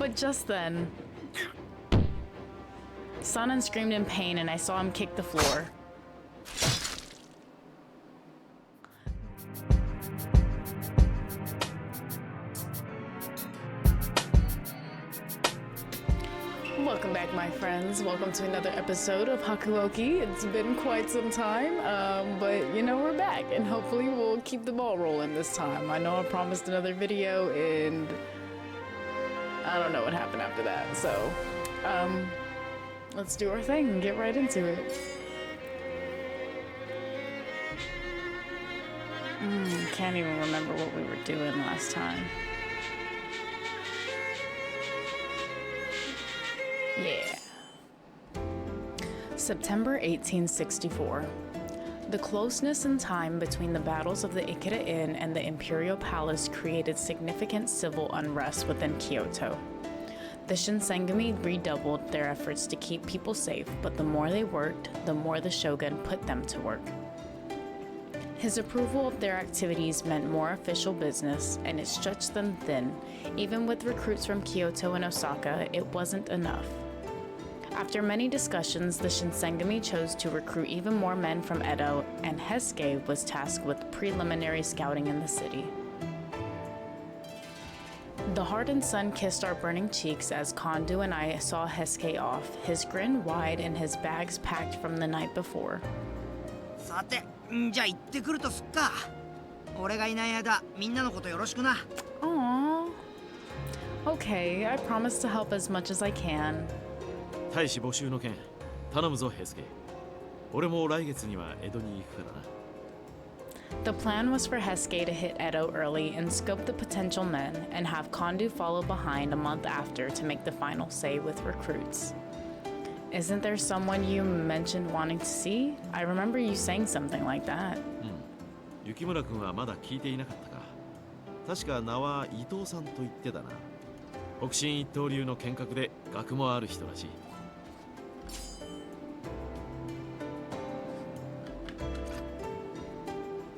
But just then, Sanan screamed in pain and I saw him kick the floor. Welcome back, my friends. Welcome to another episode of Hakuoki. It's been quite some time, but you know, we're back and hopefully we'll keep the ball rolling this time. I know I promised another video and I don't know what happened after that, so let's do our thing and get right into it. Can't even remember what we were doing last time. Yeah. September 1864. The closeness in time between the battles of the Ikeda Inn and the Imperial Palace created significant civil unrest within Kyoto. The Shinsengumi redoubled their efforts to keep people safe, but the more they worked, the more the shogun put them to work. His approval of their activities meant more official business, and it stretched them thin. Even with recruits from Kyoto and Osaka, it wasn't enough. After many discussions, the Shinsengumi chose to recruit even more men from Edo, and Heisuke was tasked with preliminary scouting in the city. The hardened sun kissed our burning cheeks as Kondo and I saw Heisuke off, his grin wide and his bags packed from the night before. さて、じゃあ行ってくるとすっか。俺がいない間、みんなのことよろしくな。Aww. Okay, I promise to help as much as I can. 大使募集の件、頼むぞヘイスケ。俺も来月には江戸に行くからな。The plan was for Heisuke to hit Edo early and scope the potential men, and have Kondo follow behind a month after to make the final say with recruits. Isn't there someone you mentioned wanting to see? I remember you saying something like that. 雪村君はまだ聞いていなかったか。確か名は伊藤さんと言ってたな。北進一刀流の剣客で学もある人らしい。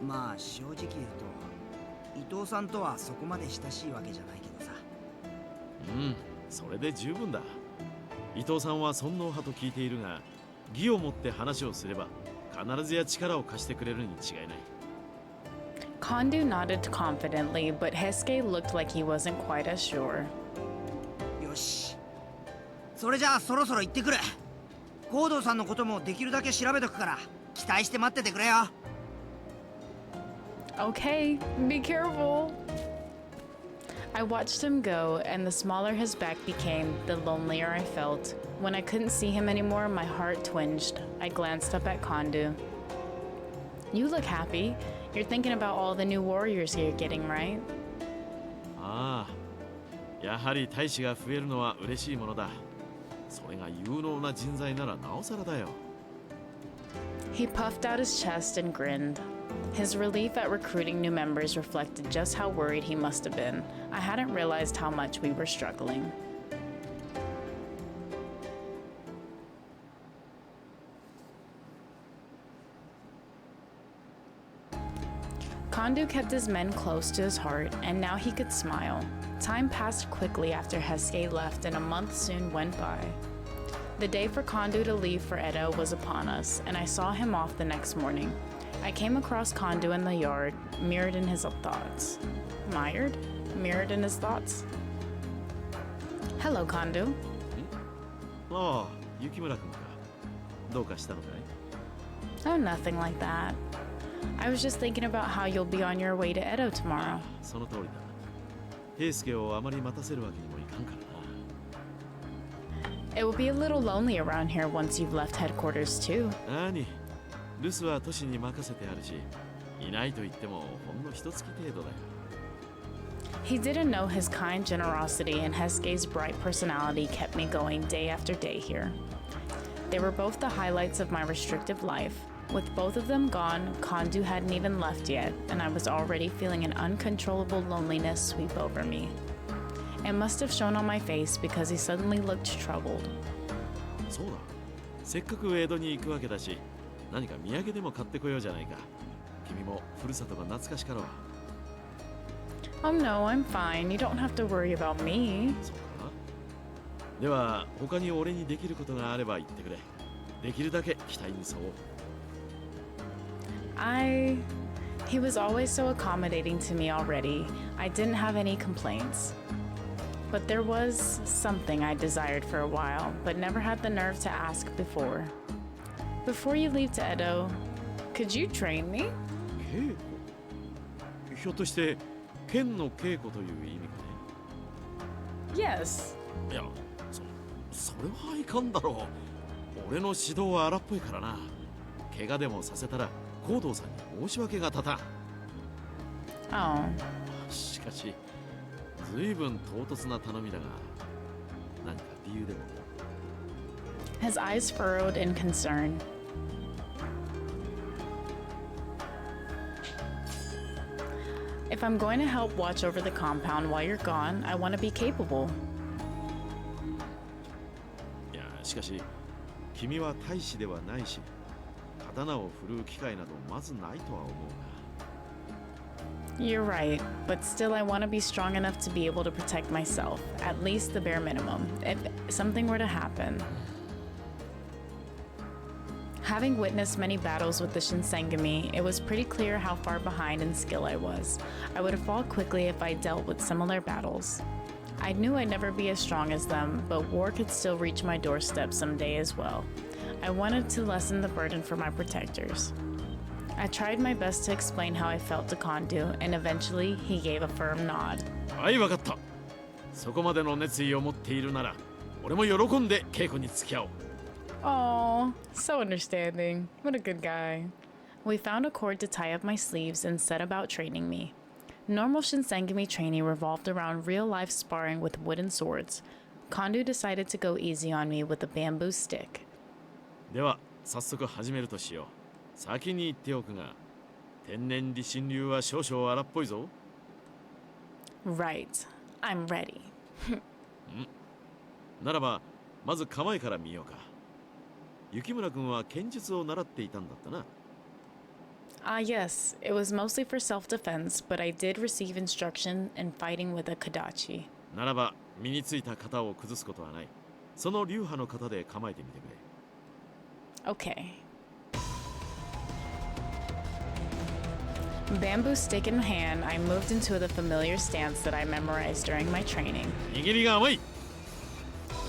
まあ正直言うと、伊藤さんとはそこまで親しいわけじゃないけどさ。それで十分だ。伊藤さんは尊王派と聞いているが、義を持って話をすれば必ずや力を貸してくれるに違いない。Kondo nodded confidently, but Heisuke looked like he wasn't quite as sure. よし。それじゃあそろそろ行ってくる。高堂さんのこともできるだけ調べとくから、期待して待っててくれよ。Okay, be careful. I watched him go, and the smaller his back became, the lonelier I felt. When I couldn't see him anymore, my heart twinged. I glanced up at Kondo. You look happy. You're thinking about all the new warriors you're getting, right? ああ、やはり大使が増えるのは嬉しいものだ。それが有能な人材ならなおさらだよ。He puffed out his chest and grinned. His relief at recruiting new members reflected just how worried he must have been. I hadn't realized how much we were struggling. Kondo kept his men close to his heart, and now he could smile. Time passed quickly after Heisuke left, and a month soon went by. The day for Kondo to leave for Edo was upon us, and I saw him off the next morning. I came across Kondo in the yard, mirrored in his thoughts. Mirrored in his thoughts? Hello, Kondo. ああ、雪村君か。どうかしたのかい？ Oh, nothing like that. I was just thinking about how you'll be on your way to Edo tomorrow. その通りだ。平助をあまり待たせるわけにもいかんからな。 It will be a little lonely around here once you've left headquarters, too. 何？留守は都市に任せてあるし、いないと言ってもほんの一月程度だよ。He didn't know his kind generosity, and Heisuke's bright personality kept me going day after day here. They were both the highlights of my restrictive life. With both of them gone, Kondo hadn't even left yet, and I was already feeling an uncontrollable loneliness sweep over me. It must have shown on my face because he suddenly looked troubled. そうだ。せっかく江戸に行くわけだし、何か土産でも買ってこようじゃないか。君もふるさとが懐かしかろう。Oh no, I'm fine. You don't have to worry about me. そうかな。では他に俺にできることがあれば言ってくれ。できるだけ期待に沿おう。He was always so accommodating to me already. I didn't have any complaints. But there was something I desired for a while, but never had the nerve to ask before. Before you leave to Edo, could you train me? 稽古？ひょっとして剣の稽古という意味かね。 Yes. いや、それはいかんだろう。俺の指導は荒っぽいからな。怪我でもさせたら高堂さんに申し訳が立たん。Oh. しかし随分唐突な頼みだが、何か理由でも。 His eyes furrowed in concern. If I'm going to help watch over the compound while you're gone, I want to be capable. いや、しかし君は大使ではないし、刀を振るう機会などまずないとは思うが。 You're right, but still I want to be strong enough to be able to protect myself, at least the bare minimum, if something were to happen. Having witnessed many battles with the Shinsengumi, it was pretty clear how far behind in skill I was. I would have fallen quickly if I dealt with similar battles. I knew I'd never be as strong as them, but war could still reach my doorstep someday as well. I wanted to lessen the burden for my protectors. I tried my best to explain how I felt to Kondu, and eventually he gave a firm nod. はい、わかった。そこまでの熱意を持っているなら、俺も喜んで稽古に付き合おう。 Aw, so understanding. What a good guy. We found a cord to tie up my sleeves and set about training me. Normal Shinsengumi training revolved around real-life sparring with wooden swords. Kondu decided to go easy on me with a bamboo stick. では、早速始めるとしよう。先に言っておくが、天然理心流は少々荒っぽいぞ。 Right. I'm ready. ならば、まず構えから見ようか。雪村君は剣術を習っていたんだったな。Yes. It was mostly for self-defense, but I did receive instruction in fighting with a Kadachi. ならば、身についた型を崩すことはない。その流派の型で構えてみてくれ。 Okay. Bamboo stick in hand, I moved into the familiar stance that I memorized during my training. 握りが甘い。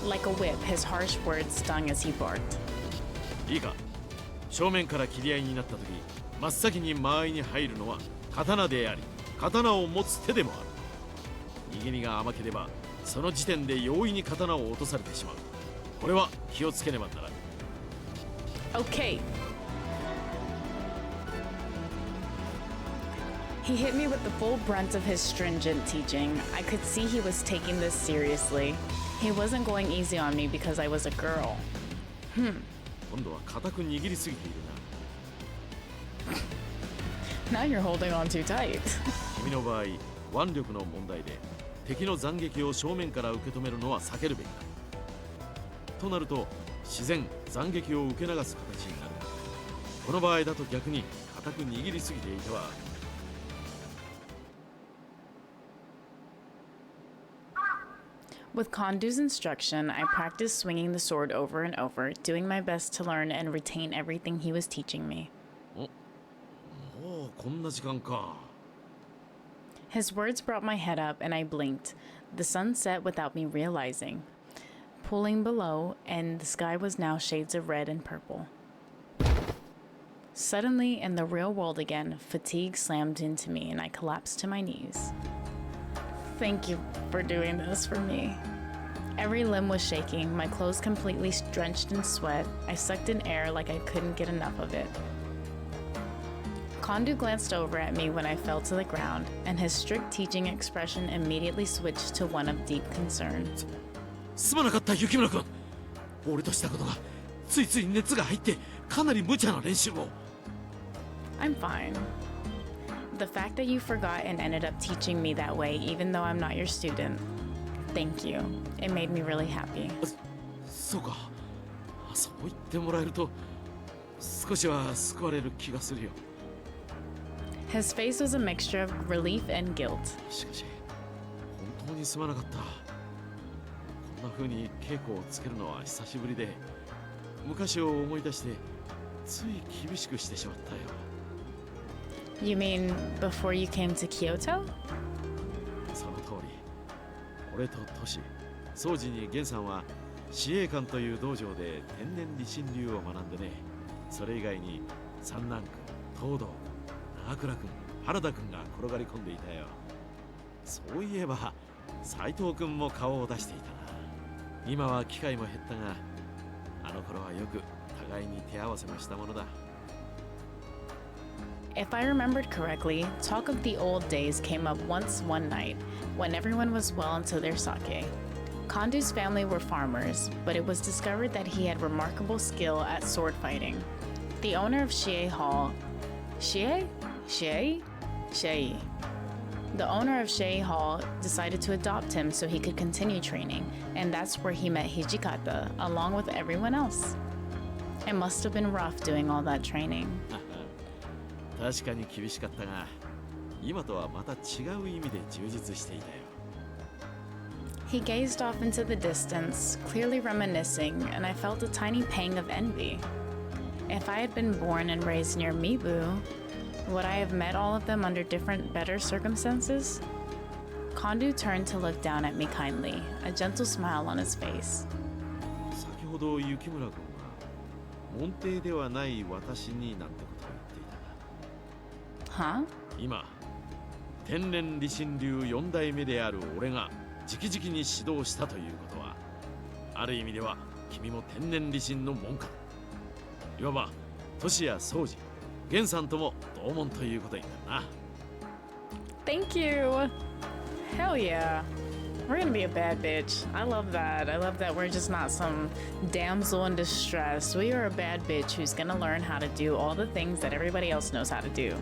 Like a whip, his harsh words stung as he barked. いいか。正面から切り合いになった時、真っ先に間合いに入るのは刀であり、刀を持つ手でもある。握りが甘ければ、その時点で容易に刀を落とされてしまう。これは気をつけねばならない。 Okay. He hit me with the full brunt of his stringent teaching. I could see he was taking this seriously. He wasn't going easy on me because I was a girl. 今度は固く握りすぎているな。 Now you're holding on too tight. 君の場合、腕力の問題で敵の斬撃を正面から受け止めるのは避けるべきだ。となると、自然斬撃を受け流す形になる。この場合だと逆に固く握りすぎていては。 With Kondu's instruction, I practiced swinging the sword over and over, doing my best to learn and retain everything he was teaching me. もうこんな時間か。 His words brought my head up and I blinked. The sun set without me realizing. Pulling below, and the sky was now shades of red and purple. Suddenly, in the real world again, fatigue slammed into me and I collapsed to my knees. Thank you for doing this for me. Every limb was shaking, my clothes completely drenched in sweat. I sucked in air like I couldn't get enough of it. Kondu glanced over at me when I fell to the ground, and his strict teaching expression immediately switched to one of deep concern. すまなかった雪村君。俺としたことがついつい熱が入ってかなり無茶な練習を。 I'm fine. The fact that you forgot and ended up teaching me that way, even though I'm not your student, thank you. It made me really happy. そうか。そう言ってもらえると少しは救われる気がするよ。 His face was a mixture of relief and guilt. しかし本当にすまなかった。こんな風に稽古をつけるのは久しぶりで、昔を思い出してつい厳しくしてしまったよ。 You mean before you came to Kyoto? その通り、俺とトシ、宗司に源さんは司令官という道場で天然理心流を学んでね。それ以外に三男君、東堂君、長倉君、原田君が転がり込んでいたよ。そういえば斉藤君も顔を出していたな。今は機会も減ったが、あの頃はよく互いに手合わせもしたものだ。 If I remembered correctly, talk of the old days came up once one night, when everyone was well into their sake. Kondu's family were farmers, but it was discovered that he had remarkable skill at sword fighting. The owner of Shie Hall... Shie? The owner of Shie Hall decided to adopt him so he could continue training, and that's where he met Hijikata, along with everyone else. It must have been rough doing all that training. 確かに厳しかったが、今とはまた違う意味で充実していたよ。 He gazed off into the distance, clearly reminiscing, and I felt a tiny pang of envy. If I had been born and raised near Mibu, would I have met all of them under different, better circumstances? Kondu turned to look down at me kindly, a gentle smile on his face. 先ほど雪村君が門弟ではない私になんてことを言っていた。 Huh? 今、天然理心流4代目である俺が直々に指導したということは、ある意味では君も天然理心の門下だ。いわばトシや宗司、源さんとも同門ということになるな。 Thank you! Hell yeah! We're gonna be a bad bitch. I love that. I love that we're just not some damsel in distress. We are a bad bitch who's gonna learn how to do all the things that everybody else knows how to do.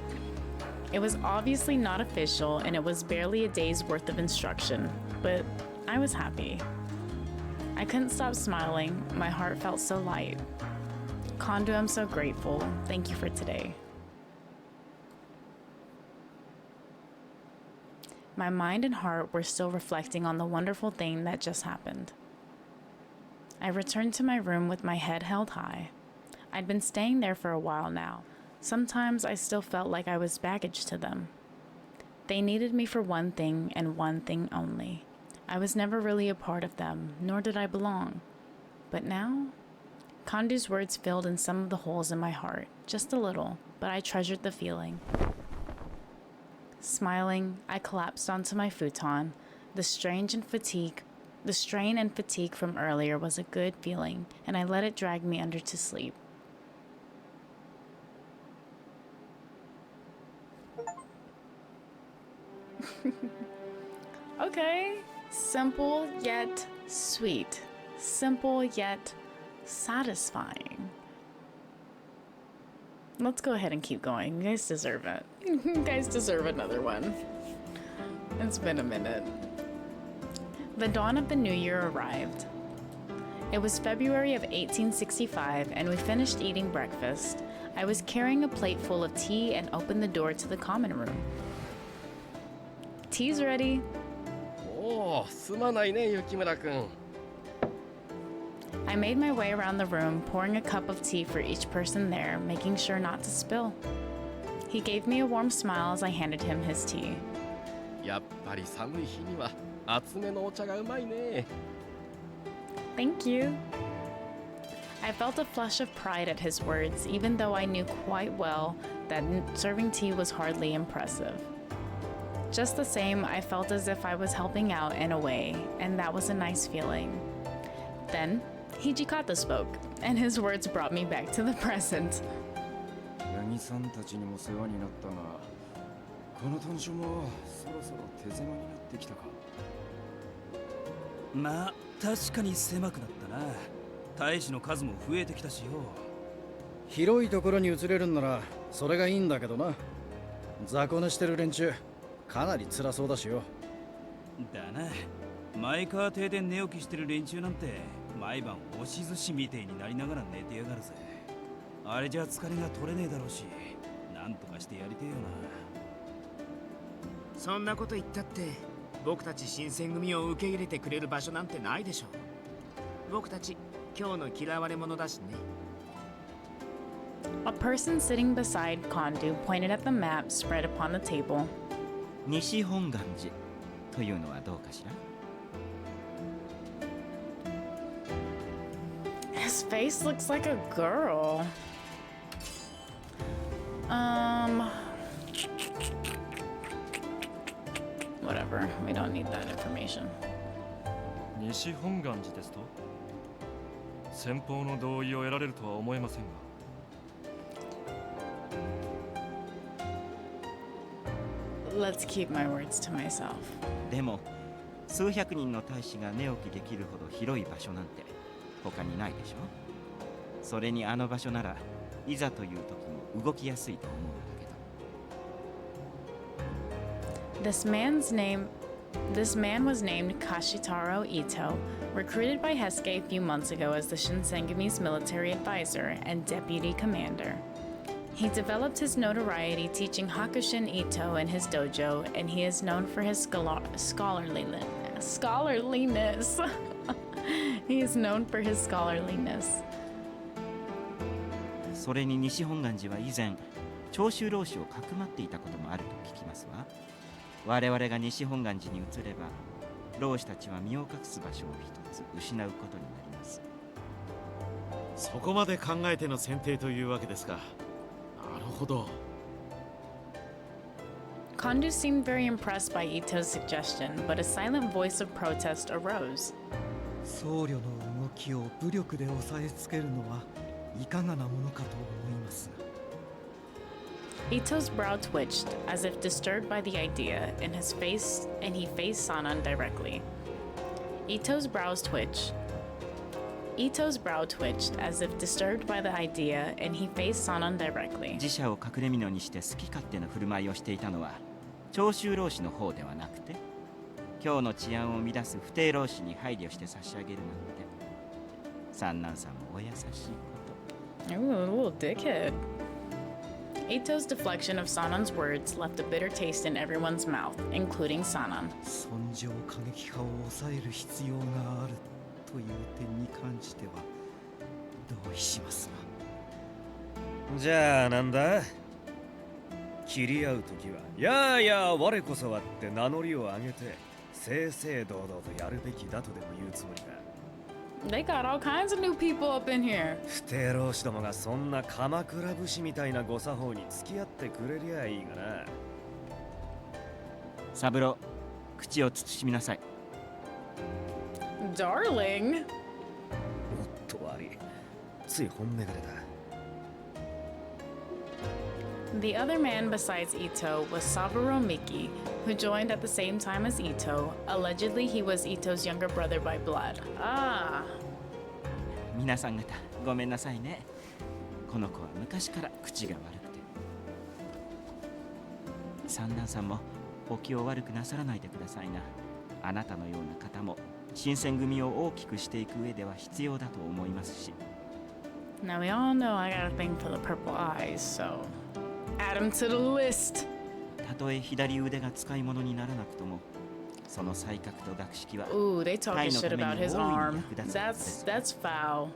It was obviously not official, and it was barely a day's worth of instruction, but I was happy. I couldn't stop smiling. My heart felt so light. Kondu, I'm so grateful. Thank you for today. My mind and heart were still reflecting on the wonderful thing that just happened. I returned to my room with my head held high. I'd been staying there for a while now. Sometimes I still felt like I was baggage to them. They needed me for one thing and one thing only. I was never really a part of them, nor did I belong. But now, Kondu's words filled in some of the holes in my heart, just a little, but I treasured the feeling. Smiling, I collapsed onto my futon. The strain and fatigue from earlier was a good feeling, and I let it drag me under to sleep. Okay, simple yet sweet. Simple yet satisfying. Let's go ahead and keep going. You guys deserve it. You guys deserve another one. It's been a minute. The dawn of the new year arrived. It was February of 1865, and we finished eating breakfast. I was carrying a plate full of tea and opened the door to the common room. Tea's ready. おお、すまないね、雪村くん。 I made my way around the room, pouring a cup of tea for each person there, making sure not to spill. He gave me a warm smile as I handed him his tea. やっぱり寒い日には厚めのお茶がうまいね。 Thank you. I felt a flush of pride at his words, even though I knew quite well that serving tea was hardly impressive. Just the same, I felt as if I was helping out in a way, and that was a nice feeling. Then, Hijikata spoke, and his words brought me back to the present. 八木さんたちにも世話になったが、この豚書もそろそろ手狭になってきたか。まあ確かに狭くなったな。大使の数も増えてきたしよ。広いところに移れるんならそれがいいんだけどな。雑魚寝してる連中かなり辛そうだしよ。だな。前川邸で寝起きしてる連中なんて毎晩押し寿司みてえになりながら寝てやがるぜ。あれじゃ疲れが取れねえだろうし、なんとかしてやりてえよな。そんなこと言ったって僕たち新選組を受け入れてくれる場所なんてないでしょ。僕たち今日の嫌われ者だしね。 A person sitting beside Kondu pointed at the map spread upon the table. 西本願寺というのはどうかしら。 His face looks like a girl. Whatever. We don't need that information. 西本願寺ですと先方の同意を得られるとは思えませんが。 Let's keep my words to myself. でも数百人の大使が寝起きできるほど広い場所なんて他にないでしょ。それにあの場所ならいざという時も動きやすいと思うんだけど。 This man was named Kashitaro Ito, recruited by Hesuke a few months ago as the Shinsengumi's military advisor and deputy commander. He developed his notoriety teaching Hakushin Ito in his dojo, and he is known for his scholarliness. He is known for his scholarliness. それに西本願寺は以前長州浪士をかくまっていたこともあると聞きますわ。我々が西本願寺に移れば浪士たちは身を隠す場所を一つ失うことになります。そこまで考えての選定というわけですか。なるほど。 Kondu seemed very impressed by Ito's suggestion, but a silent voice of protest arose. 僧侶の動きを武力で押さえつけるのはいかがなものかと思いますが。 Ito's brow twitched, as if disturbed by the idea, and he faced Sanan directly. Ito's brow twitched, as if disturbed by the idea, and he faced Sanan directly. 自社を隠れ蓑にして好き勝手な振る舞いをしていたのは長州浪士の方ではなくて、今日の治安を乱す不逞浪士に配慮して差し上げるなんて、三男さんもお優しいこと。 Ooh, a little dickhead. Ito's deflection of Sanan's words left a bitter taste in everyone's mouth, including Sanan. 尊上過激派を抑える必要があるという点に関しては同意しますが。じゃあなんだ、切り合うときはやあやあ我こそはって名乗りを上げて正々堂々とやるべきだとでも言うつもりか。 They got all kinds of new people up in here. 不逞浪士どもがそんな鎌倉武士みたいなご作法に付き合ってくれりゃいいがな。三郎、口を慎みなさい。 Darling. おっと悪い、つい本音が出た。 The other man besides Ito was Saburo Miki, who joined at the same time as Ito. Allegedly, he was Ito's younger brother by blood. Ah. 皆さん方ごめんなさいね。この子は昔から口が悪くて。三男さんもお気を悪くなさらないでくださいな。あなたのような方も新選組を大きくしていく上では必要だと思いますし。 Now we all know I got a thing for the purple eyes, so add him to the list. たとえ左腕が使い物にならなくとも、その才覚と学識は Ooh, they talking shit about his arm. 役立つはずです。 That's foul.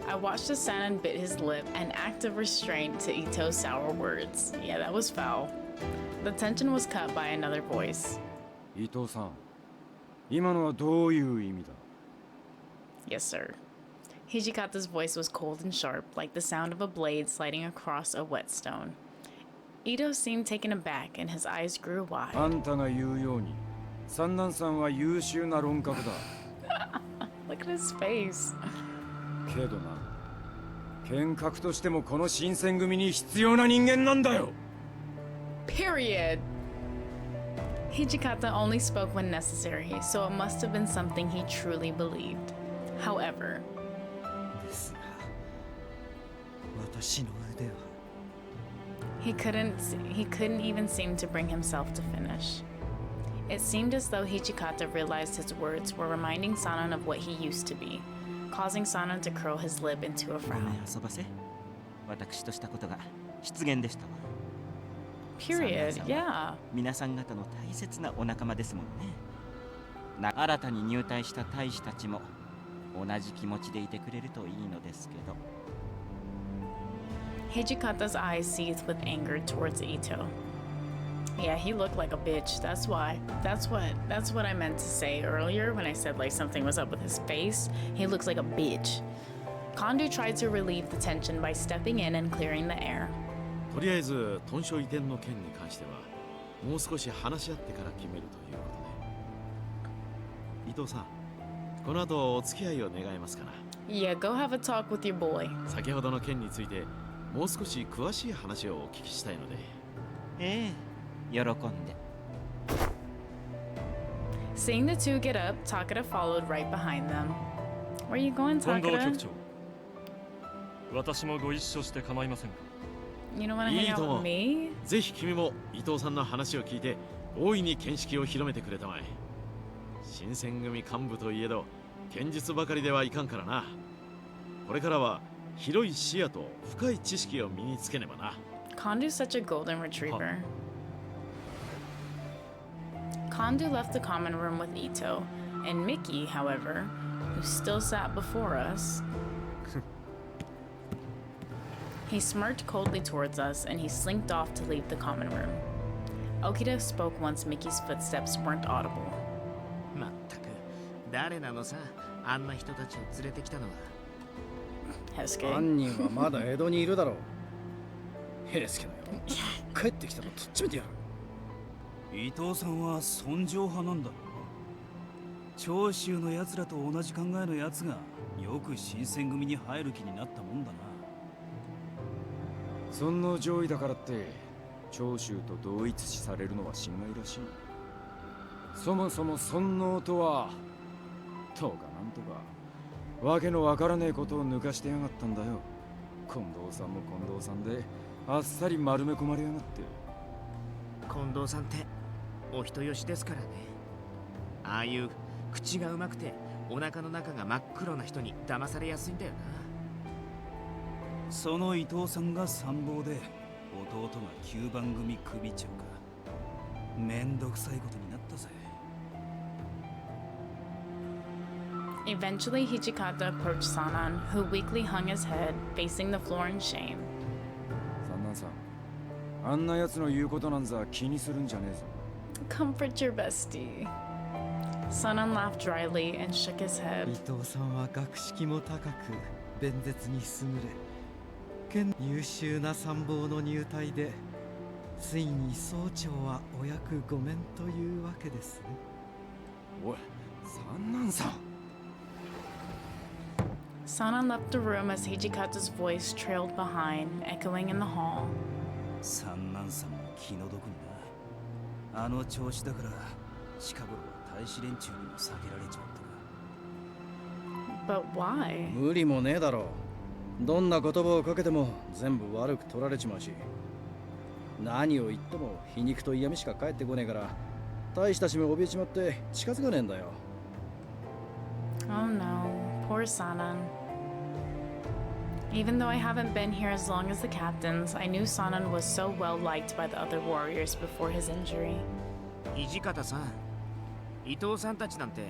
I watched the Sanan bit his lip, an act of restraint to Ito's sour words. Yeah, that was foul. The tension was cut by another voice. 伊藤さん、今のはどういう意味だ？ Yes, sir. Hijikata's voice was cold and sharp, like the sound of a blade sliding across a whetstone. Ito seemed taken aback, and his eyes grew wide. あんたが言うように、三男さんは優秀な論客だ。 Look at his face. けどな、剣客としてもこの新選組に必要な人間なんだよ。 Period. Hijikata only spoke when necessary, so it must have been something he truly believed. However, ですが、私の腕は。 he couldn't even seem to bring himself to finish. It seemed as though Hijikata realized his words were reminding Sanan of what he used to be, causing Sanan to curl his lip into a ごめん frown. 遊ばせ。私としたことが失言でしたわ。 Period. Yeah. 皆さん方の大切なお仲間ですもんね。新たに入隊した大使たちも同じ気持ちでいてくれるといいのですけど。Hijikata's eyes seethed with anger towards Ito. Yeah, he looked like a bitch. That's why. That's what I meant to say earlier when I said like something was up with his face. He looks like a bitch. Kondu tried to relieve the tension by stepping in and clearing the air. とりあえず豚書移転の件に関してはもう少し話し合ってから決めるということで。伊藤さん、この後お付き合いを願えますかな。 Yeah, go have a talk with your boy. 先ほどの件についてもう少し詳しい話をお聞きしたいので。ええ、喜んで。Seeing the two get up, Takeda followed right behind them. Where are you going, 近藤局 Takeda? 長、私もご一緒して構いませんか。 You don't want to い hang いと out も with me? ぜひ君も伊藤さんの話を聞いて大いに見識を広めてくれたまえ。新選組幹部といえど剣術ばかりではいかんからな。これからは広い視野と深い知識を身につけねばな。 Kondu's such a golden retriever. Kondu left the common room with Ito, and Mickey, however, who still sat before us. He smirked coldly towards us, and he slinked off to leave the common room. Okita spoke once Mickey's footsteps weren't audible. まったく誰なのさ、あんな人たちを連れてきたのは。 Hesuke. 犯人はまだ江戸にいるだろう。平助の野郎、帰ってきたらとっちめてやる。伊藤さんは尊攘派なんだろう。長州の奴らと同じ考えの奴がよく新選組に入る気になったもんだな。尊皇攘夷だからって長州と同一視されるのは心外らしい。そもそも尊皇とはとかなんとかわけのわからねえことを抜かしてやがったんだよ。近藤さんも近藤さんであっさり丸め込まれやがって。近藤さんってお人よしですからね。ああいう口がうまくてお腹の中が真っ黒な人に騙されやすいんだよな。その伊藤さんが参謀で弟が9番組組長か。めんどくさいことになったぜ。 Eventually, Hijikata approached Sanan, who weakly hung his head, facing the floor in shame. 三男さん、あんな奴の言うことなんざ気にするんじゃねえぞ。 Comfort your bestie. Sanan laughed dryly and shook his 伊 head. 藤さんは学識も高く弁舌に優れ優秀な参謀の入隊でついに総長はお役御免というわけですね。おい、三男さん。 Sanan left the room as Hijikata's voice trailed behind, echoing in the hall. 三男さんも気の毒にな。あの調子だから近頃は大使連中にも避けられちまったが。 But why? 無理もねえだろう。どんな言葉をかけても全部悪く取られちまうし、何を言っても皮肉と嫌味しか返ってこねえから、大したちも怯えちまって近づかねえんだよ。 Oh no, poor Sanan. Even though I haven't been here as long as the captains, I knew Sanan was so well liked by the other warriors before his injury. 土方さん、伊藤さんたちなんて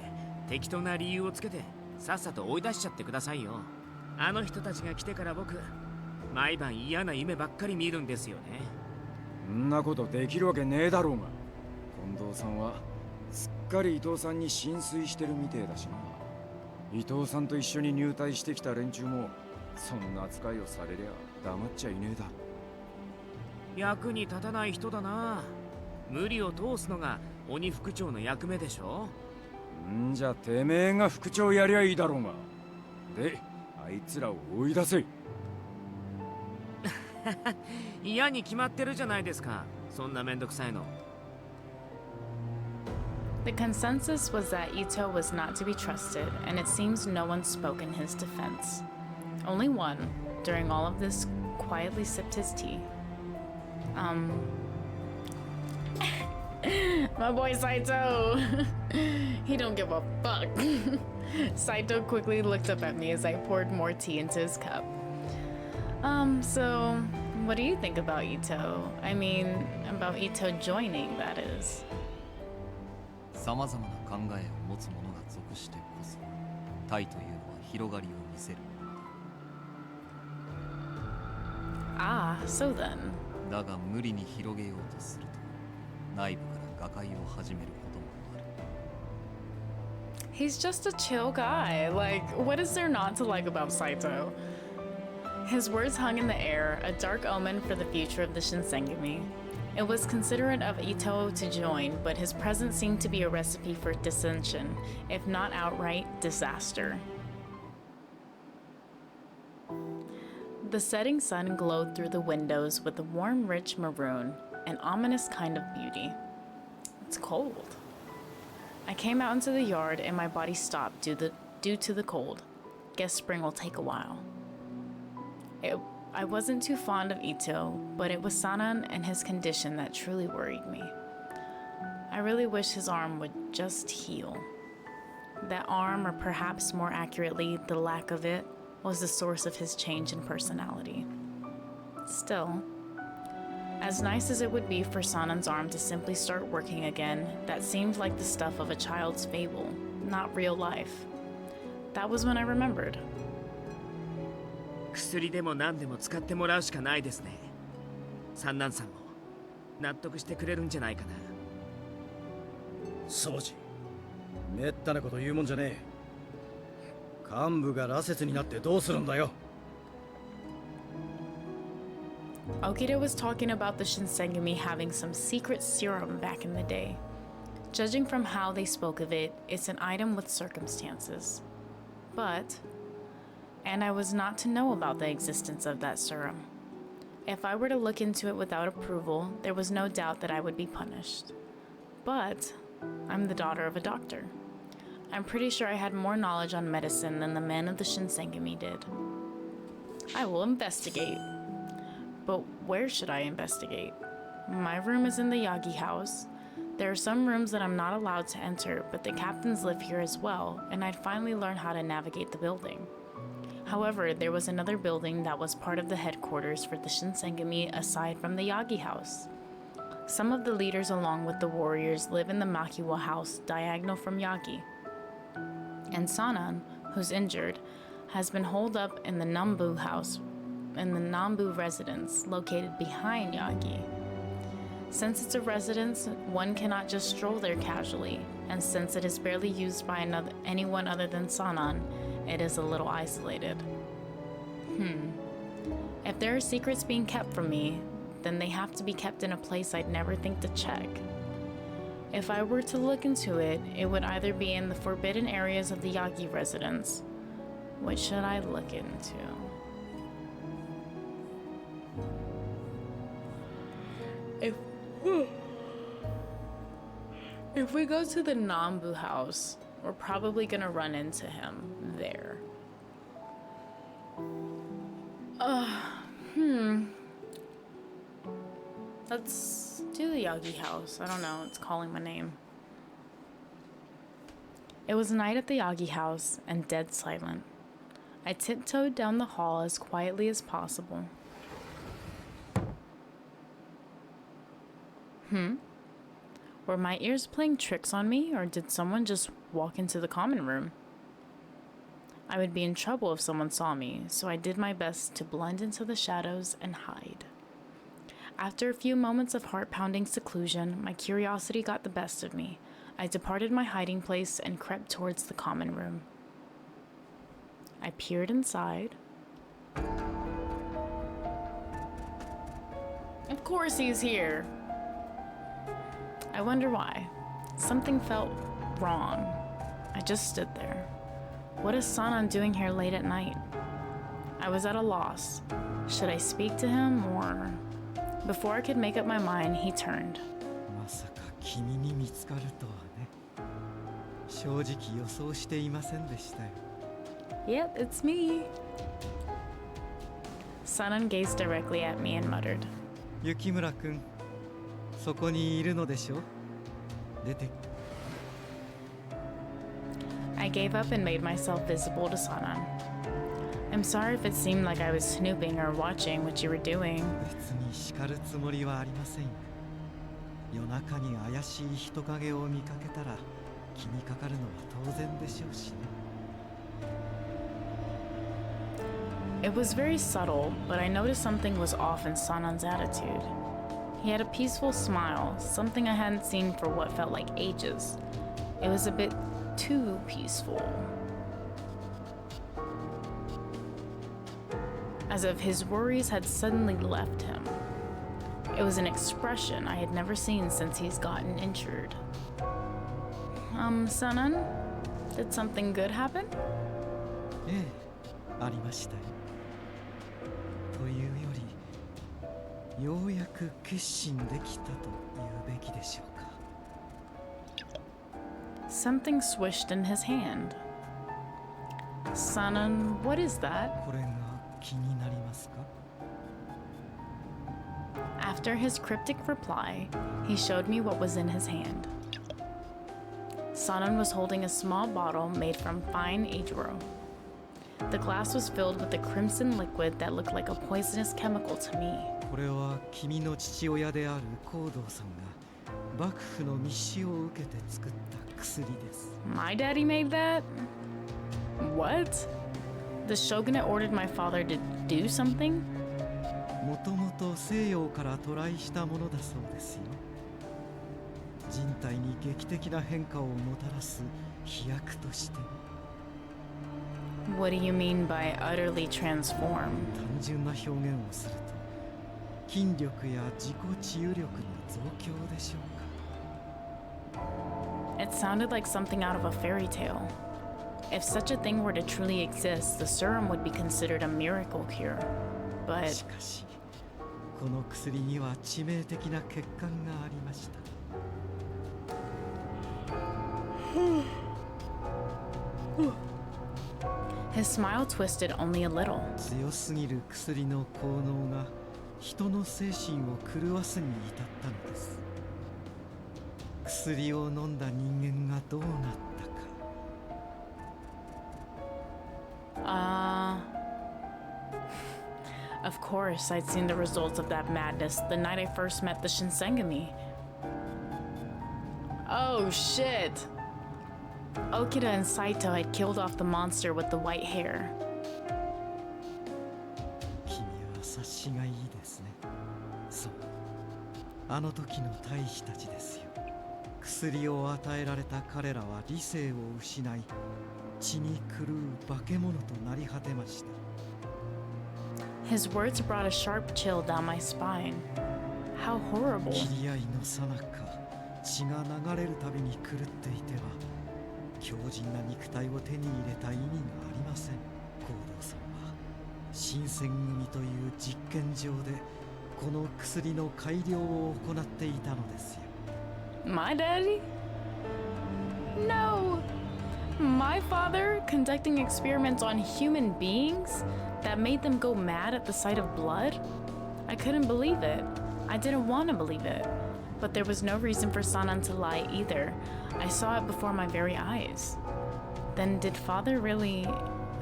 適当な理由をつけてさっさと追い出しちゃってくださいよ。あの人たちが来てから僕、毎晩嫌な夢ばっかり見るんですよね。そんなことできるわけねえだろうが。近藤さんはすっかり伊藤さんに心酔してるみてえだしな。伊藤さんと一緒に入隊してきた連中もそんな扱いをされりゃ黙っちゃいねえだろ。役に立たない人だな。無理を通すのが鬼副長の役目でしょ。んじゃてめえが副長やりゃいいだろうが。で、あいつらを追い出せ。嫌に決まってるじゃないですか、そんなめんどくさいの。 The consensus was that Ito was not to be trusted, and it seems no one spoke in his defense. Only one, during all of this, quietly sipped his tea. My boy Saito! He don't give a fuck. Saito quickly looked up at me as I poured more tea into his cup. So, what do you think about Ito? I mean, about Ito joining, that is. さまざまな考えを持つ者が属してこそ、タイというのは広がりを見せる。 Ah, so then. だが無理に広げようとすると内部から瓦解を始めることもある。 He's just a chill guy. Like, what is there not to like about Saito? His words hung in the air, a dark omen for the future of the Shinsengumi. It was considerate of Ito to join, but his presence seemed to be a recipe for dissension, if not outright disaster. The setting sun glowed through the windows with a warm, rich maroon, an ominous kind of beauty. It's cold. I came out into the yard and my body stopped due to the cold. Guess spring will take a while. I wasn't too fond of Ito, but it was Sanan and his condition that truly worried me. I really wish his arm would just heal. That arm, or perhaps more accurately, the lack of it, was the source of his change in personality. Still, as nice as it would be for Sanan's arm to simply start working again, that seemed like the stuff of a child's fable, not real life. That was when I remembered. 薬でも何でも使ってもらうしかないですね。三男さんも納得してくれるんじゃないかな。掃除。めったなこと言うもんじゃねえ。幹部が羅刹になってどうするんだよ。Okita was talking about the Shinsengumi having some secret serum back in the day. Judging from how they spoke of it, it's an item with circumstances. And I was not to know about the existence of that serum. If I were to look into it without approval, there was no doubt that I would be punished. But I'm the daughter of a doctor. I'm pretty sure I had more knowledge on medicine than the men of the Shinsengumi did. I will investigate. But where should I investigate? My room is in the Yagi house. There are some rooms that I'm not allowed to enter, but the captains live here as well, and I'd finally learn how to navigate the building. However, there was another building that was part of the headquarters for the Shinsengumi aside from the Yagi house. Some of the leaders along with the warriors live in the Makiwa house diagonal from Yagi. And Sanan, who's injured, has been holed up in the Nambu house, in the Nambu residence located behind Yagi. Since it's a residence, one cannot just stroll there casually, and since it is barely used by anyone other than Sanan, it is a little isolated. If there are secrets being kept from me, then they have to be kept in a place I'd never think to check. If I were to look into it, it would either be in the forbidden areas of the Yagi residence. What should I look into? If we go to the Nambu house, we're probably gonna run into him there. Let's do the Yagi house. I don't know, it's calling my name. It was night at the Yagi house and dead silent. I tiptoed down the hall as quietly as possible. Were my ears playing tricks on me, or did someone just walk into the common room? I would be in trouble if someone saw me, so I did my best to blend into the shadows and hide. After a few moments of heart-pounding seclusion, my curiosity got the best of me. I departed my hiding place and crept towards the common room. I peered inside. Of course he's here! I wonder why. Something felt wrong. I just stood there. What is Sanan doing here late at night? I was at a loss. Should I speak to him, or... Before I could make up my mind, he turned. まさか君に見つかるとはね。正直予想していませんでしたよ。Yep, it's me. Sanan gazed directly at me and muttered. 雪村くん、そこにいるのでしょ？出て。I gave up and made myself visible to Sanan. I'm sorry if it seemed like I was snooping or watching what you were doing. 別に叱るつもりはありませんよ。夜中に怪しい人影を見かけたら気にかかるのは当然でしょうしね。It was very subtle, but I noticed something was off in Sanan's attitude. He had a peaceful smile, something I hadn't seen for what felt like ages. It was a bit too peaceful. As if his worries had suddenly left him. It was an expression I had never seen since he's gotten injured. Sanan? Did something good happen? ええ、ありましたよ。というより、ようやく決心できたと言うべきでしょうか。Something swished in his hand. Sanan, what is that? これが気になりますか? After his cryptic reply, he showed me what was in his hand. Sanan was holding a small bottle made from fine agro. The glass was filled with a crimson liquid that looked like a poisonous chemical to me. これは君の父親である光道さんが幕府の密使を受けて作った薬です。 My daddy made that? What? The shogunate ordered my father to do something? もともと西洋から渡来したものだそうですよ。人体に劇的な変化をもたらす飛躍として。 What do you mean by utterly transformed? 単純な表現をすると、筋力や自己治癒力の増強でしょうか。 It sounded like something out of a fairy tale. If such a thing were to truly exist, the serum would be considered a miracle cure. But しかし、この薬には致命的な欠陥がありました。 His smile twisted only a little. 強すぎる薬の効能が人の精神を狂わすに至ったのです。薬を飲んだ人間がどうなったか。Of course, I'd seen the results of that madness the night I first met the Shinsengumi. Oh shit! Okita and Saito had killed off the monster with the white hair. 君は察しがいいですね。そう。あの時の大使たちですよ。薬を与えられた彼らは理性を失い、血に狂う化け物となり果てました。 His words brought a sharp chill down my spine. How horrible. 切り合いの最中、血が流れるたびに狂っていては、強靭な肉体を手に入れた意味がありません。光道さんは新選組という実験場でこの薬の改良を行っていたのですよ。 My daddy? No! My father conducting experiments on human beings that made them go mad at the sight of blood? I couldn't believe it. I didn't want to believe it. But there was no reason for Sanan to lie either. I saw it before my very eyes. Then did father really...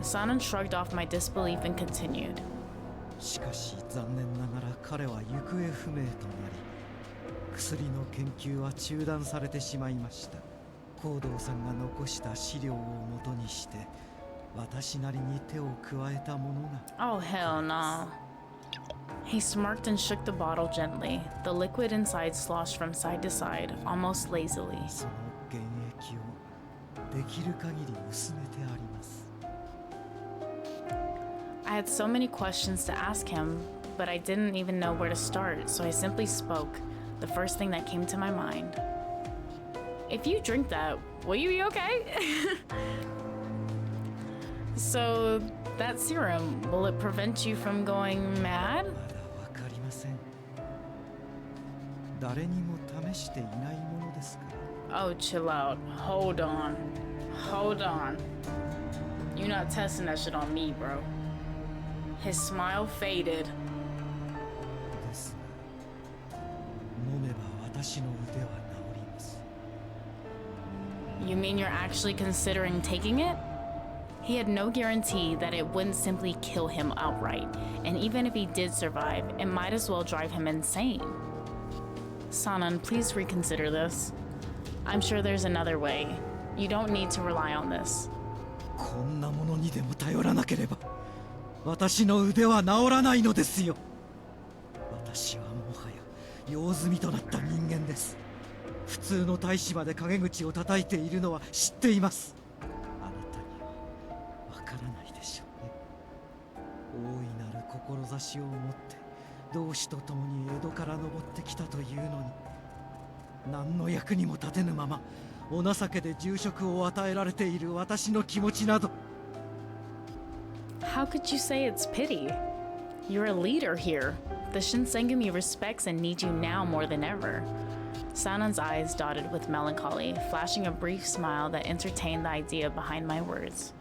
Sanan shrugged off my disbelief and continued. しかし残念ながら彼は行方不明となり、薬の研究は中断されてしまいました。光道さんが残した資料をもとにして、私なりに手を加えたものが。 Oh hell no. He smirked and shook the bottle gently. The liquid inside sloshed from side to side, almost lazily. その原液をできる限り薄めてあります。 I had so many questions to ask him, but I didn't even know where to start, so I simply spoke, the first thing that came to my mind. If you drink that, will you be okay? So, that serum, will it prevent you from going mad? まだわかりません。誰にも試していないものですから。 Oh, chill out. Hold on. Hold on. You're not testing that shit on me, bro. His smile faded. ですが、飲めば私の腕は治ります。 You mean you're actually considering taking it? He had no guarantee that it wouldn't simply kill him outright, and even if he did survive, it might as well drive him insane. Sanan, please reconsider this. I'm sure there's another way. You don't need to rely on this. こんなものにでも頼らなければ私の腕は治らないのですよ。私はもはや用済みとなった人間です。普通の大使まで陰口を叩いているのは知っています。あなたにはわからないでしょうね。大いなる志を持って同志と共に江戸から登ってきたというのに、何の役にも立てぬままお情けで重職を与えられている私の気持ちなど。 How could you say it's pity? You're a leader here. The Shinsengumi respects and needs you now more than ever. Sanan's eyes dotted with melancholy, flashing a brief smile that entertained the idea behind my words.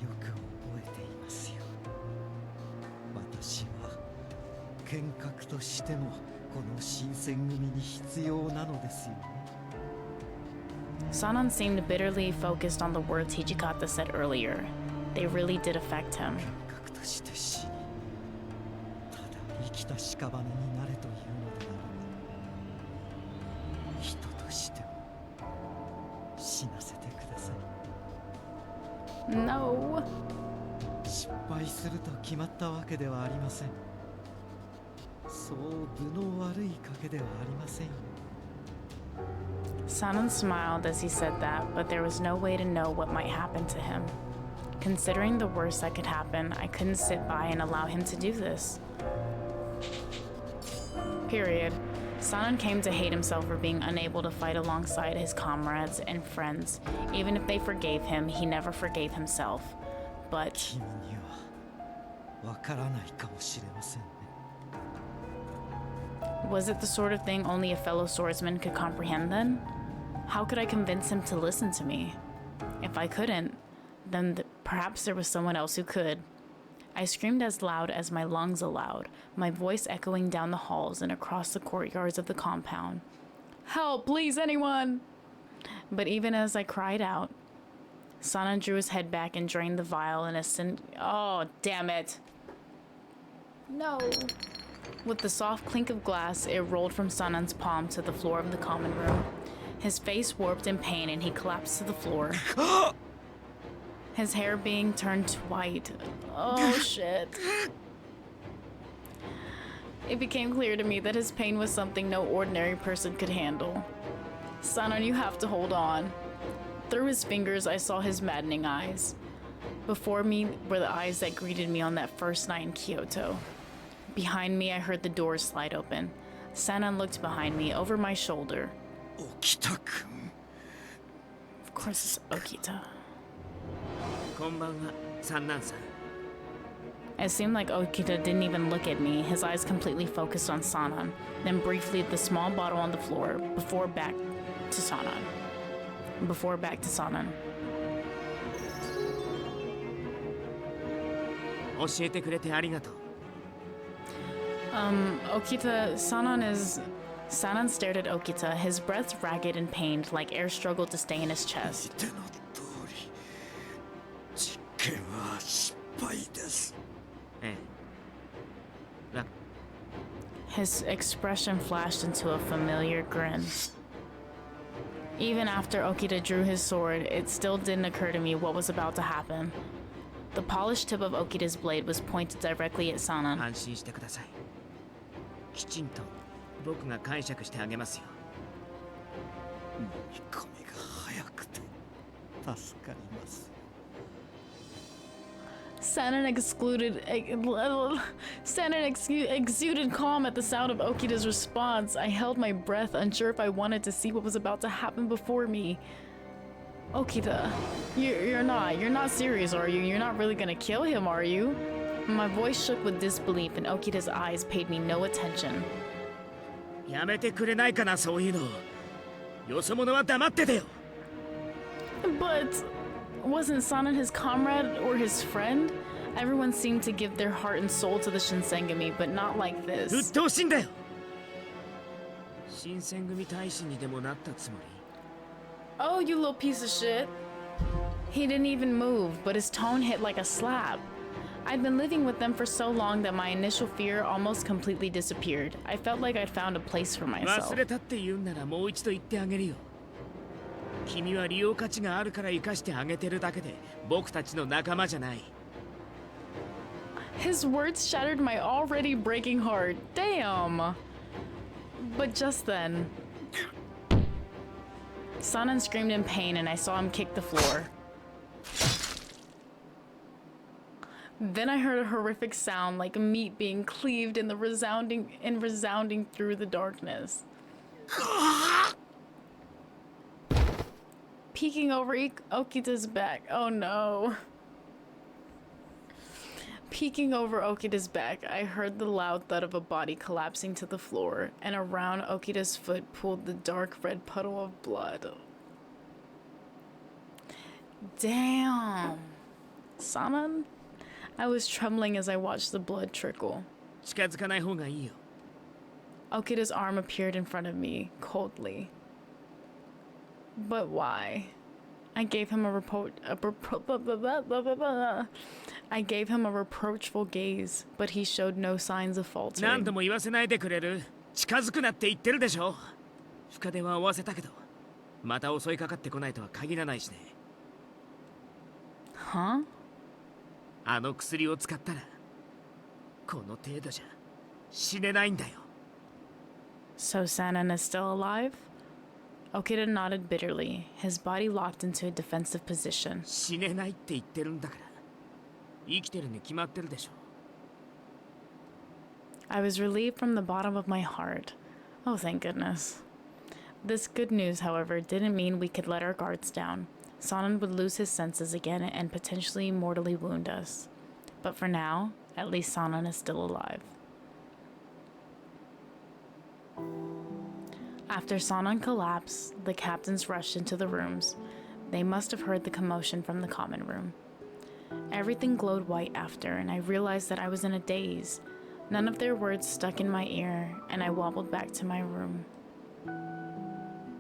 よく覚えていますよ。私は剣客としてもこの新選組に必要なのですよね。 Sanan seemed bitterly focused on the words Hijikata said earlier. They really did affect him. 剣客として死に、ただ生きた屍になれというのであれば、人としても死なせてください。 No. 失敗すると決まったわけではありません。そう分の悪い賭けではありませんよ。 Sanan smiled as he said that, but there was no way to know what might happen to him. Considering the worst that could happen, I couldn't sit by and allow him to do this. Period. Sanan came to hate himself for being unable to fight alongside his comrades and friends. Even if they forgave him, he never forgave himself. But 君にはわからないかもしれませんね。 was it the sort of thing only a fellow swordsman could comprehend then? How could I convince him to listen to me? If I couldn't, then perhaps there was someone else who could. I screamed as loud as my lungs allowed, my voice echoing down the halls and across the courtyards of the compound. Help, please, anyone! But even as I cried out, Sanan drew his head back and drained the vial in a oh, damn it. No. With the soft clink of glass, it rolled from Sanan's palm to the floor of the common room. His face warped in pain and he collapsed to the floor. His hair being turned white. Oh shit. It became clear to me that his pain was something no ordinary person could handle. Sanan, you have to hold on. Through his fingers, I saw his maddening eyes. Before me were the eyes that greeted me on that first night in Kyoto. Behind me, I heard the doors slide open. Sanan looked behind me, over my shoulder. Okita-kun. Of course it's Okita. こんばんは、三男さん。 It seemed like Okita didn't even look at me, his eyes completely focused on Sanan, then briefly at the small bottle on the floor, before back to Sanan. 教えてくれてありがとう。 Okita, Sanan stared at Okita, his breath ragged and pained, like air struggled to stay in his chest. 見ての通り、実験は失敗です。ええ。His expression flashed into a familiar grin. Even after Okita drew his sword, it still didn't occur to me what was about to happen. The polished tip of Okita's blade was pointed directly at Sanan. 安心してください。きちんと僕が解釈してあげますよ。飲み込みが早くて助かります。 Sanan exuded calm at the sound of Okita's response. I held my breath, unsure if I wanted to see what was about to happen before me. Okita, you're not serious, are you? You're not really gonna kill him, are you? My voice shook with disbelief and Okita's eyes paid me no attention. やめてくれないかな、そういうの。よそ者は黙っててよ。But wasn't Sanan his comrade or his friend? Everyone seemed to give their heart and soul to the Shinsengumi, but not like うっ this. とうしいんだよ。新選組大使にでもなったつもり。 Oh, you little piece of shit. He didn't even move, but his tone hit like a slap. I'd been living with them for so long that my initial fear almost completely disappeared. I felt like I'd found a place for myself. 忘れたって言うんならもう一度言ってあげるよ。君は利用価値があるから生かしてあげてるだけで僕たちの仲間じゃない。His words shattered my already breaking heart. Damn. But just then, Sanan screamed in pain and I saw him kick the floor. Then I heard a horrific sound like meat being cleaved in the resounding through the darkness. Peeking over Okita's back. Oh no. Peeking over Okita's back, I heard the loud thud of a body collapsing to the floor, and around Okita's foot pooled the dark red puddle of blood. Damn. Sanan? I was trembling as I watched the blood trickle. 近づかない方がいいよ。 Okita's arm appeared in front of me, coldly. But why? I gave him a reproachful gaze, but he showed no signs of 何 faltering. 度も言わせないでくれる。近づくなって言ってるでしょ。深手は合わせたけど、また襲いかかってこないとは限らないしね。Huh? あの薬を使ったら、この程度じゃ死ねないんだよ。 So Sanan is still alive? Okita nodded bitterly, his body locked into a defensive position. 死ねないって言ってるんだから、生きてるに決まってるでしょ。 I was relieved from the bottom of my heart. Oh, thank goodness. This good news, however, didn't mean we could let our guards down. Sanan would lose his senses again and potentially mortally wound us. But for now, at least Sanan is still alive. After Sanan collapsed, the captains rushed into the rooms. They must have heard the commotion from the common room. Everything glowed white after, and I realized that I was in a daze. None of their words stuck in my ear, and I wobbled back to my room.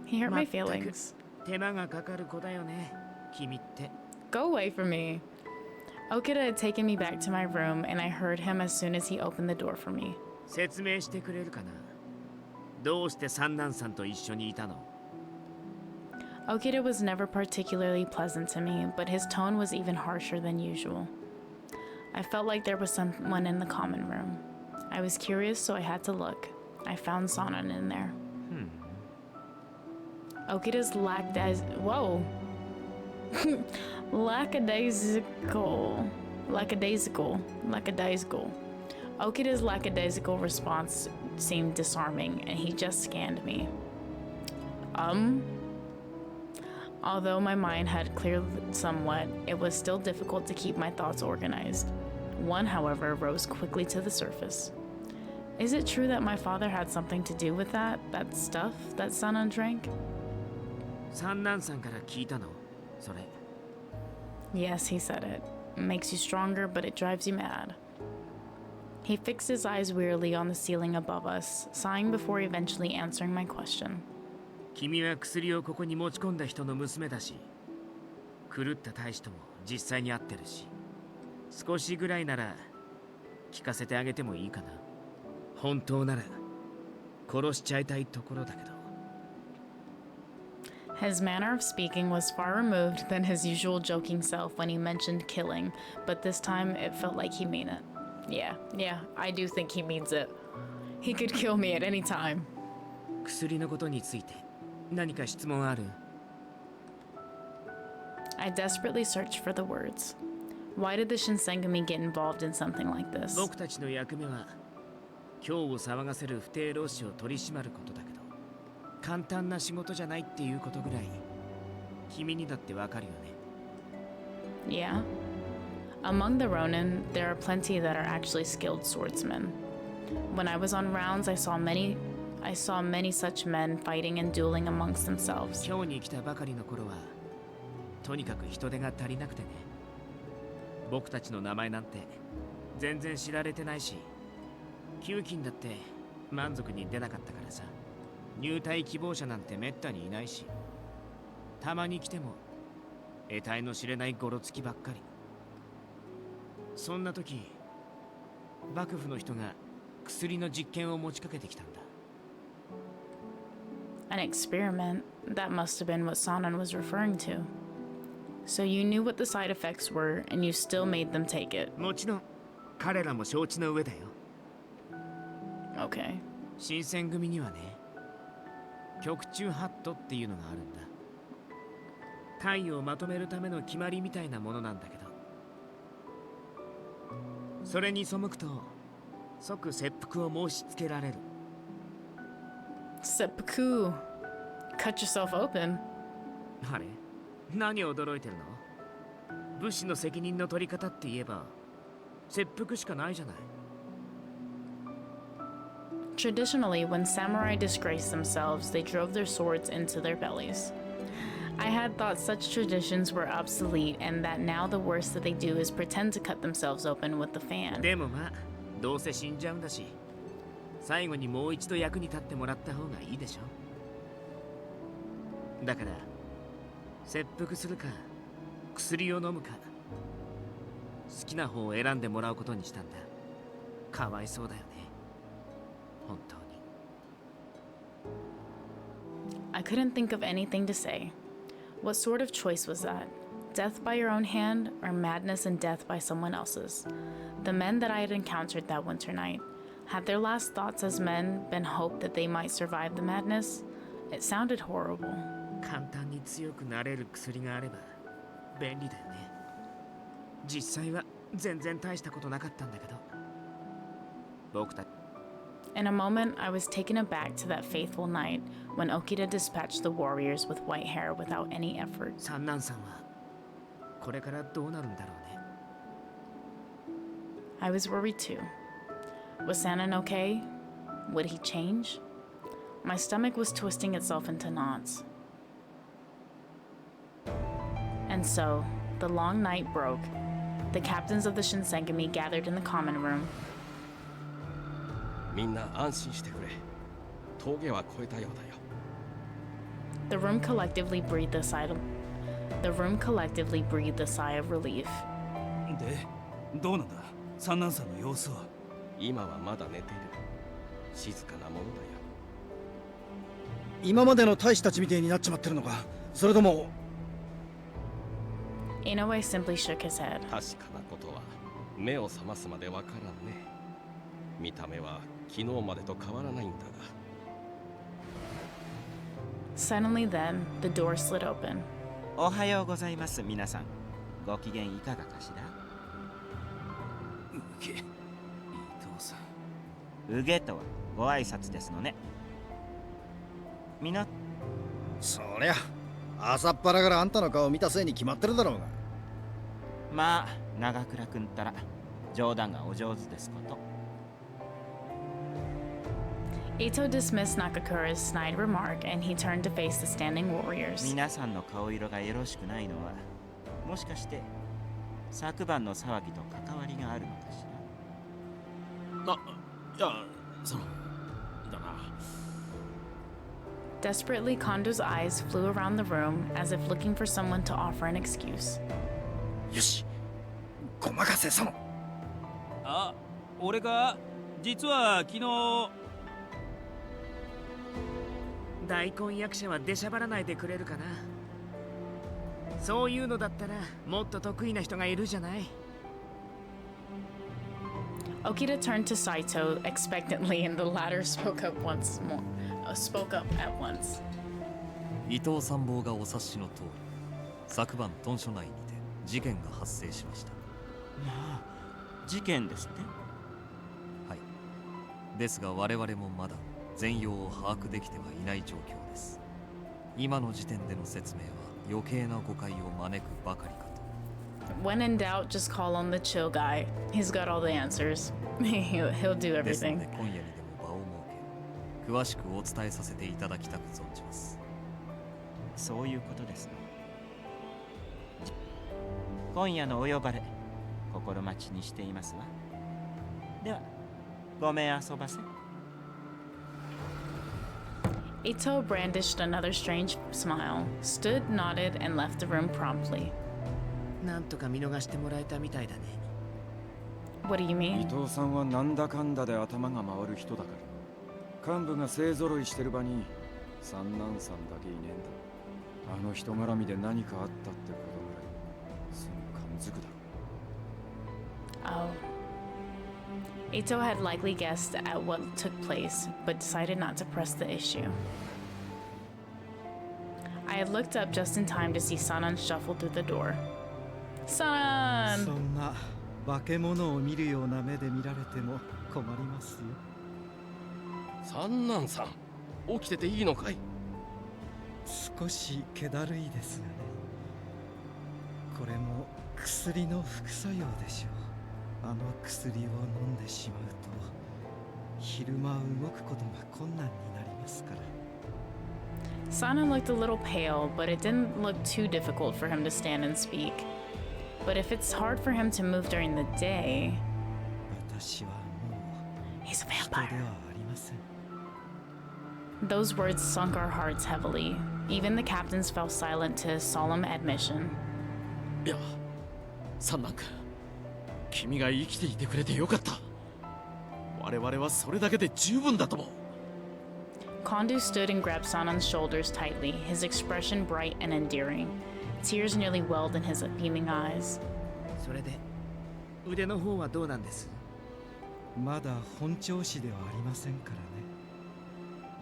He hurt my feelings. 手間がかかる子だよね、君って。 Go away from me. Okita had taken me back to my room, and I heard him as soon as he opened the door for me. 説明してくれるかな。どうして三男さんと一緒にいたの？ Okita was never particularly pleasant to me, but his tone was even harsher than usual. I felt like there was someone in the common room. I was curious, so I had to look. I found Sanan in there. Okita's lackadaisical. Okita's lackadaisical response seemed disarming, and he just scanned me. Although my mind had cleared somewhat, it was still difficult to keep my thoughts organized. One, however, rose quickly to the surface. Is it true that my father had something to do with that stuff that Sanan drank? 三男さんから聞いたの、それ。 Yes, he said it. It makes you stronger, but it drives you mad. He fixed his eyes wearily on the ceiling above us, sighing before eventually answering my question. 君は薬をここに持ち込んだ人の娘だし、狂った大使とも実際に会ってるし、少しぐらいなら聞かせてあげてもいいかな。本当なら殺しちゃいたいところだけど。 His manner of speaking was far removed than his usual joking self when he mentioned killing, but this time it felt like he meant it. Yeah, I do think he means it. He could kill me at any time. 薬のことについて何か質問ある？ I desperately searched for the words. Why did the Shinsengumi get involved in something like this? 僕たちの役目は今日を騒がせる不逞老師を取り締まることだけど、簡単な仕事じゃないっていうことぐらい君にだってわかるよね。 Yeah. Among the Ronin, there are plenty that are actually skilled swordsmen. When I was on rounds, I saw many such men fighting and dueling amongst themselves. 今日に来たばかりの頃はとにかく人手が足りなくてね。僕たちの名前なんて全然知られてないし、給金だって満足に出なかったからさ。入隊希望者なんてめったにいないし、たまに来ても得体の知れないゴロつきばっかり。そんな時、幕府の人が薬の実験を持ちかけてきたんだ。 An experiment? That must have been what Sanan was referring to. So you knew what the side effects were, and you still made them take it. もちろん、彼らも承知の上だよ。 Okay. 新選組にはね、局中ハットっていうのがあるんだ。隊をまとめるための決まりみたいなものなんだけど、それに背くと即切腹を申し付けられる。 Seppuku. Cut yourself open. あれ、何驚いてるの？武士の責任の取り方って言えば切腹しかないじゃない。 Traditionally, when samurai disgraced themselves, they drove their swords into their bellies. I had thought such traditions were obsolete and that now the worst that they do is pretend to cut themselves open with the fan. でもまあ、どうせ死んじゃうんだし、最後にもう一度役に立ってもらった方がいいでしょ。だから、切腹するか、薬を飲むか、好きな方を選んでもらうことにしたんだ。かわいそうだよね。本当に。I couldn't think of anything to say. What sort of choice was that? Death by your own hand, or madness and death by someone else's? The men that I had encountered that winter night, had their last thoughts as men been hope that they might survive the madness? It sounded horrible. 簡単に強くなれる薬があれば便利だよね。実際は全然大したことなかったんだけど、僕たち In a moment, I was taken aback to that faithful night when Okita dispatched the warriors with white hair without any effort. 三男さんはこれからどうなるんだろうね。 I was worried too. Was Sanan okay? Would he change? My stomach was twisting itself into knots. And so, the long night broke. The captains of the Shinsengumi gathered in the common room. みんな安心してくれ。峠は越えたようだよ。 The room collectively breathed a sigh of relief. で、どうなんだ三男さんの様子は。今はまだ寝ている。静かなものだよ。今までの大使たちみてえになっちまってるのか、それとも。 Inoue simply shook his head. 確かなことは目を覚ますまでわからんね。見た目は昨日までと変わらないんだが。 Suddenly then, the door slid open. おはようございます、皆さん。ご機嫌いかがかしら。うげ、伊藤さん。うげとはご挨拶ですのね。みな。そりゃ、朝っぱらからあんたの顔見たせいに決まってるだろうが。まあ、長倉くんったら冗談がお上手ですこと。 Ito dismissed Nakakura's snide remark and he turned to face the standing warriors. 皆さんの顔色がよろしくないのは、もしかして昨晩の騒ぎと関わりがあるのかしら。いや、そのだな。 Desperately, Kondo's eyes flew around the room as if looking for someone to offer an excuse. よし、ごまかせその。あ、俺か。実は昨日。 大根役者は出しゃばらないでくれるかな。そういうのだったらもっと得意な人がいるじゃない。 Okita turned to Saito expectantly and the latter spoke up at once. 伊藤参謀がお察しの通り、昨晩屯所内にて事件が発生しました。まあ、事件ですって。はい。ですが我々もまだ全容を把握できてはいない状況です。今の時点での説明は余計な誤解を招くばかりかと。 When in doubt, just call on the chill guy. He's got all the answers. He'll do ですの everything. で今夜にでも場を設け、詳しくお伝えさせていただきたく存じます。そういうことですね。今夜のお呼ばれ、心待ちにしていますわ。では、ごめん遊ばせ。 Ito brandished another strange smile, stood, nodded, and left the room promptly. なんとか見逃してもらえたみたいだね。 What do you 伊 mean? 藤さんはなんだかんだで頭が回る人だから。幹部が勢ぞろいしてる場に三男さんだけいねえんだ。あの人絡みで何かあったってことぐらいすぐ感づくだろう。 Oh. Ito had likely guessed at what took place, but decided not to press the issue. I had looked up just in time to see Sanan shuffle through the door. そ Sanan! んな化け物を見るような目で見られても困りますよ。三男さん、起きてていいのかい？少し気だるいですがね。これも薬の副作用でしょう。あの薬を飲んでしまうと昼間動くことが困難になりますから。 Sanan looked a little pale, but it didn't look too difficult for him to stand and speak. But if it's hard for him to move during the day, 私はも he's a う人では vampire. ありません。 Those words sunk our hearts heavily. Even the captains fell silent to his solemn admission. いや、三男君、君が生きていてくれてよかった。我々はそれだけで十分だと思う。 Kondu stood and grabbed Sanan's shoulders tightly, his expression bright and endearing. Tears nearly welled in his beaming eyes. それで腕の方はどうなんです？まだ本調子ではありませんからね。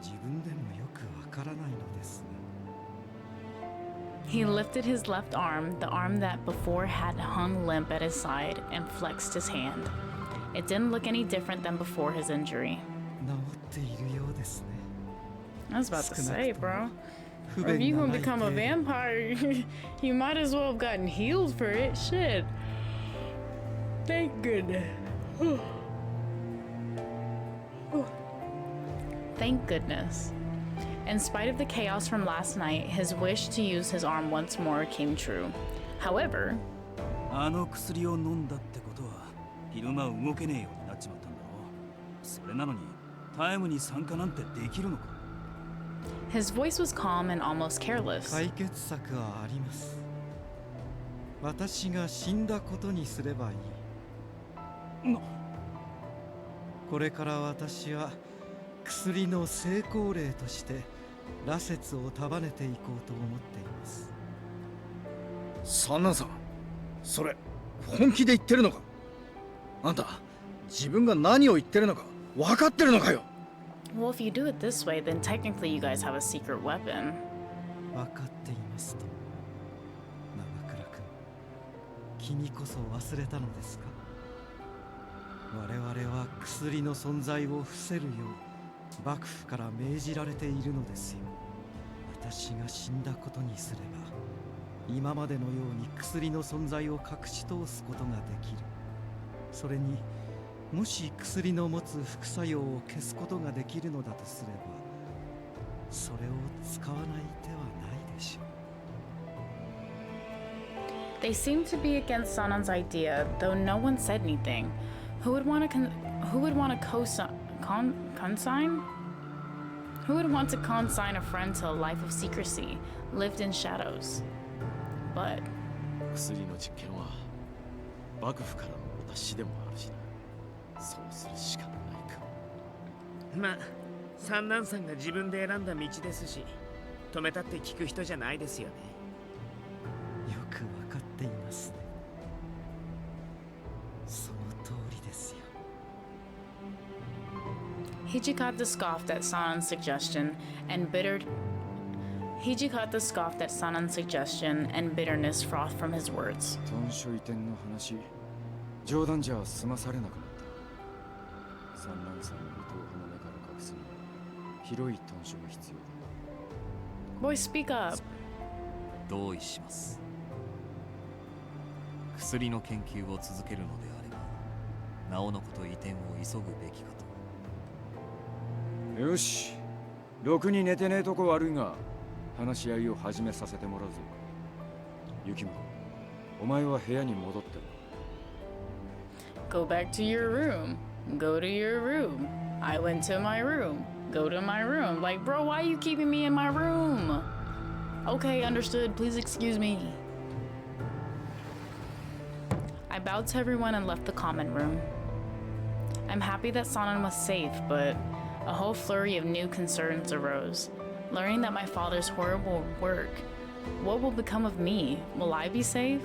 自分でもよくわからないのですが。 He lifted his left arm, the arm that before had hung limp at his side, and flexed his hand. It didn't look any different than before his injury. 治っているようですね。 I was about to say, bro. 不 Or if 便 you が gonna ない become a 程度 vampire, you might as well have gotten healed for it. Shit. Thank goodness. Thank goodness. In spite of the chaos from last night, his wish to use his arm once more came true. However, あの薬を飲んだってことは昼間動けねえようになっちまったんだろう。それなのにタイムに参加なんてできるのか？ his voice was calm and almost careless. 解決策はあります。私が死んだことにすればいい。これから私は薬の成功例として羅刹を束ねていこうと思っています。サナさん、それ本気で言ってるのか？あんた自分が何を言ってるのか分かってるのかよ？ Well, if you do it this way, then technically you guys have a secret weapon. 分かっていますと。長倉君、君こそ忘れたのですか？我々は薬の存在を伏せるよう幕府から命じられているのですよ。私が死んだことにすれば今までのように薬の存在を隠し通すことができる。それにもし薬の持つ副作用を消すことができるのだとすればそれを使わない手はないでしょう。 They seemed to be against Sanan's idea, though no one said anything. Who would want to consign? Who would want to consign a friend to a life of secrecy, lived in shadows? But 薬の実験は幕府からのお達しでもあるしな。そうするしかないか。まあ三男さんが自分で選んだ道ですし、止めたって聞く人じゃないですよね。よくわかっていますね。その通りですよ。 Hijikata scoffed at Sanan's suggestion and bitterness frothed from his words. 豚書移転の話、冗談じゃ済まされなくなった。三男さんの糸を鼻目から隠すには広い豚書が必要だ。 Boy, speak up. 同意します。薬の研究を続けるのであれば、なおのこと移転を急ぐべきかと。よし、ろくに寝てねえとこ悪いが、話し合いを始めさせてもらうぞ。雪も、お前は部屋に戻ってろ。 Go back to your room. Go to your room. I went to my room. Go to my room. Like, bro, why are you keeping me in my room? Okay, understood. Please excuse me. I bowed to everyone and left the common room. I'm happy that Sanan was safe, but a whole flurry of new concerns arose. Learning that my father's horrible work, what will become of me? Will I be safe?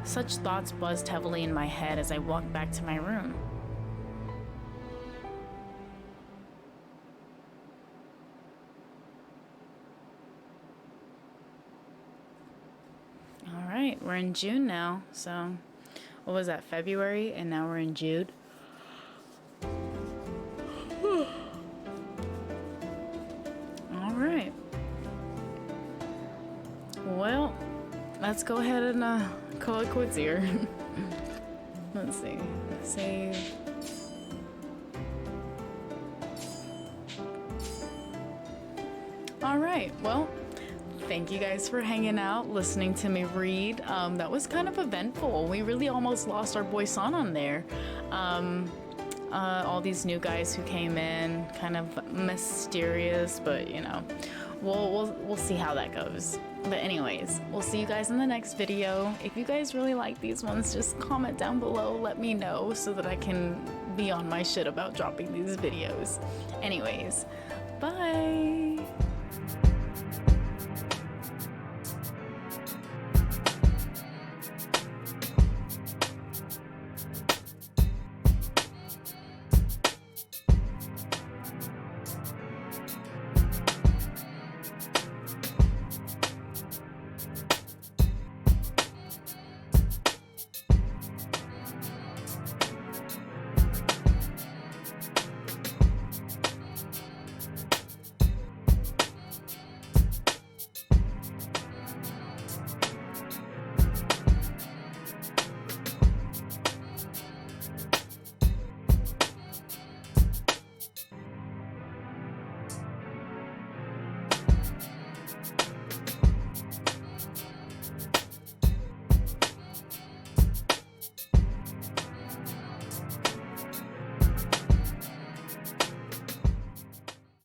Such thoughts buzzed heavily in my head as I walked back to my room. we're in June now, so what was that, February, and now we're in June. All right. Well, let's go ahead and call it quits here. Let's see. Save. All right. Well, thank you guys for hanging out, listening to me read. That was kind of eventful. We really almost lost our boy Sanan there. All these new guys who came in, kind of mysterious, but you know, we'll see how that goes. But anyways, we'll see you guys in the next video. If you guys really like these ones, just comment down below, let me know so that I can be on my shit about dropping these videos. Anyways, bye.